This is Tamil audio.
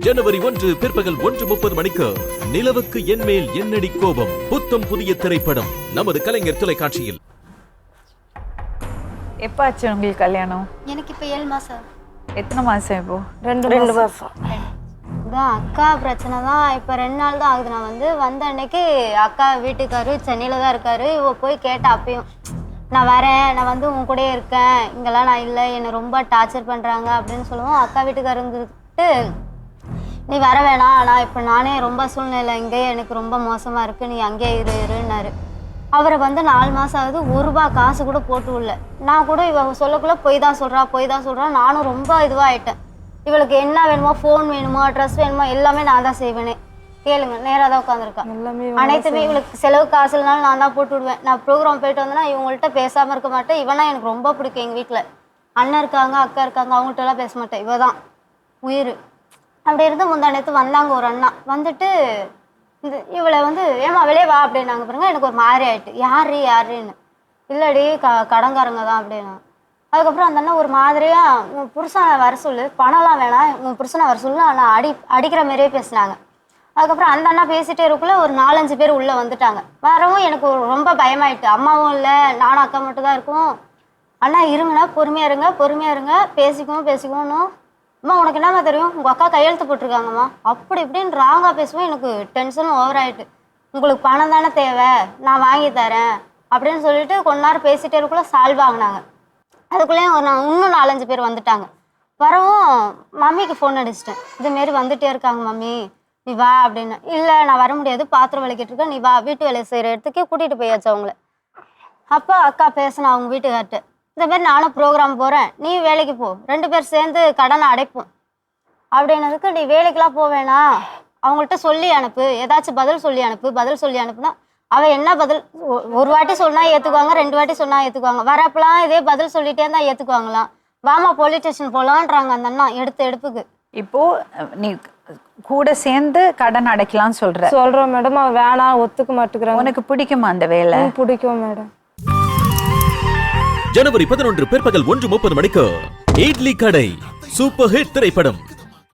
ஜனவரி 1 பிற்பகல் 1:30 மணிக்கு நிலவுக்கு என்மேல் என்னடி கோபம் புத்தம் புதிய திரைப்படம் நமது கலைஞர் தொலைக்காட்சியில். எப்ப ஆச்சு உங்களுக்கு கல்யாணம்? எனக்கு இப்போ 7 மாதம். எத்தனை மாசம் இப்போ? 2 மாதம். இதான் அக்கா பிரச்சனை தான். இப்போ 2 நாள் தான் ஆகுது. நான் வந்த அன்னைக்கு அக்கா வீட்டுக்காரு சென்னையில் தான் இருக்காரு. இவ போய் கேட்டா அப்பயும் நான் வரேன், நான் உன் கூடயே இருக்கேன், இங்கெல்லாம் நான் இல்லை, என்னை ரொம்ப டார்ச்சர் பண்ணுறாங்க அப்படின்னு சொல்லுவோம். அக்கா வீட்டுக்காரர் இருந்துட்டு நீ வர வேணாம், நான் இப்போ நானே ரொம்ப சூழ்நிலை இங்கேயே எனக்கு ரொம்ப மோசமாக இருக்குது, நீ அங்கேயே இருன்னாரு. அவரை 4 மாதம் ஆகுது, 1 ரூபா காசு கூட போட்டு விடல. நான் கூட இவ சொல்லக்குள்ள போய் தான் சொல்கிறா. நானும் ரொம்ப இதுவாக ஆயிட்டேன். இவளுக்கு என்ன வேணுமோ, ஃபோன் வேணுமோ, ட்ரெஸ் வேணுமோ எல்லாமே நான் தான் செய்வேனே. கேளுங்க, நேராக தான் உட்காந்துருக்கேன். அனைத்துமே இவளுக்கு செலவு காசு இல்லைனாலும் நான் தான் போட்டு விடுவேன். நான் ப்ரோக்ராம் போயிட்டு வந்தேன்னா இவங்கள்ட்ட பேசாமல் இருக்க மாட்டேன். இவனா எனக்கு ரொம்ப பிடிக்கும். எங்கள் வீட்டில் அண்ணன் இருக்காங்க, அக்கா இருக்காங்க, அவங்கள்ட்டலாம் பேச மாட்டேன். இவ தான் உயிர். அப்படி இருந்து முந்தானத்து வந்தாங்க ஒரு அண்ணா. வந்துட்டு இவளை ஏமா வெளியே வா அப்படின்னாங்க. பாருங்க, எனக்கு ஒரு மாதிரி ஆயிட்டு. யாருன்னு இல்லடி கடங்காரங்க தான் அப்படின்னா. அதுக்கப்புறம் அந்த அண்ணா ஒரு மாதிரியா உன் புருஷனை வர சொல்லு, பணம்லாம் வேணாம், உன் புருஷனை வர சொல்லு, ஆனால் அடிக்கிற மாதிரியே பேசினாங்க. அதுக்கப்புறம் அந்த அண்ணா பேசிட்டே இருக்குள்ள ஒரு 4-5 பேர் உள்ளே வந்துட்டாங்க. வரவும் எனக்கு ரொம்ப பயமாயிட்டு. அம்மாவும் இல்லை, நானும் அக்கா மட்டும் தான் இருக்கும். அண்ணா இருங்கண்ணா, பொறுமையாக இருங்க, பேசிக்குவோம். அம்மா உனக்கு என்னம்மா தெரியும், உங்கள் அக்கா கையெழுத்து போட்டிருக்காங்கம்மா, அப்படி இப்படின்னு ராங்காக பேசுவோம். எனக்கு டென்ஷனும் ஓவர் ஆகிட்டு. உங்களுக்கு பணம் தானே தேவை, நான் வாங்கி தரேன் அப்படின்னு சொல்லிட்டு கொஞ்ச நேரம் பேசிகிட்டே இருக்குள்ள சால்வ் வாங்கினாங்க. அதுக்குள்ளேயும் இன்னும் 4-5 பேர் வந்துட்டாங்க. வரவும் மம்மிக்கு ஃபோன் அடிச்சிட்டேன். இதுமாரி வந்துகிட்டே இருக்காங்க மம்மி, நீ வா அப்படின்னு. இல்லை நான் வர முடியாது, பாத்திரம் விளக்கிட்டு இருக்கேன், நீ வா, வீட்டு வேலையை செய்கிற இடத்துக்கே கூட்டிகிட்டு போயாச்சு அவங்கள. அப்போ அக்கா பேசினா அவங்க வீட்டுக்கார்ட்ட, இந்தமாரி நானும் ப்ரோக்ராம் போகிறேன், நீ வேலைக்கு போ, 2 பேர் சேர்ந்து கடனை அடைப்போம் அப்படின்னதுக்கு, நீ வேலைக்கெலாம் போவேனா, அவங்கள்ட்ட சொல்லி அனுப்பு, ஏதாச்சும் பதில் சொல்லி அனுப்புனா அவள் என்ன பதில், ஒரு வாட்டி சொன்னால் ஏற்றுக்குவாங்க, 2 வாட்டி சொன்னால் ஏற்றுக்குவாங்க, வரப்பெல்லாம் இதே பதில் சொல்லிட்டே தான் ஏற்றுக்குவாங்களாம். வாமா போலீஸ் ஸ்டேஷன் போகலான்றாங்க அந்த அண்ணா எடுப்புக்கு. இப்போ நீ கூட சேர்ந்து கடன் அடைக்கலாம்னு சொல்றோம் மேடம். அவன் வேணாம், ஒத்துக்க மாட்டேங்கிறான். உனக்கு பிடிக்குமா அந்த வேலை? பிடிக்கும் மேடம். ஜனவரி 11 பிற்பகல் 1:30 மணிக்கு இட்லி கடை சூப்பர் ஹிட் திரைப்படம்